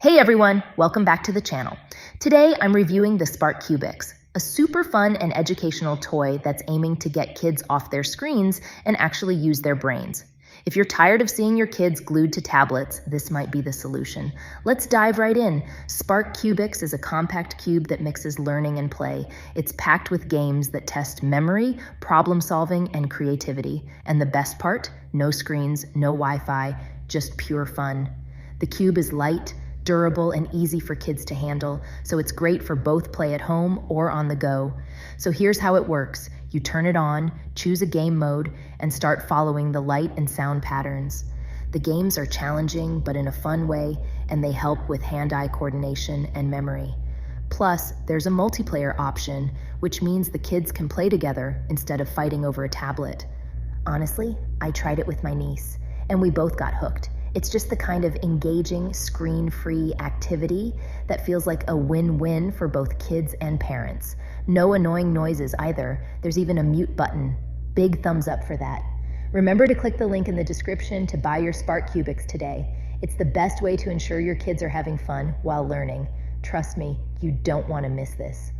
Hey everyone, welcome back to the channel. Today I'm reviewing the Spark Cubix, a super fun and educational toy that's aiming to get kids off their screens and actually use their brains. If you're tired of seeing your kids glued to tablets, this might be the solution. Let's dive right in. Spark Cubix is a compact cube that mixes learning and play. It's packed with games that test memory, problem solving, and creativity. And the best part? No screens, no Wi-Fi, just pure fun. The cube is light, durable, and easy for kids to handle, so it's great for both play at home or on the go. So here's how it works. You turn it on, choose a game mode, and start following the light and sound patterns. The games are challenging, but in a fun way, and they help with hand-eye coordination and memory. Plus, there's a multiplayer option, which means the kids can play together instead of fighting over a tablet. Honestly, I tried it with my niece, and we both got hooked. It's just the kind of engaging, screen-free activity that feels like a win-win for both kids and parents. No annoying noises either. There's even a mute button. Big thumbs up for that. Remember to click the link in the description to buy your Spark Cubix today. It's the best way to ensure your kids are having fun while learning. Trust me, you don't want to miss this.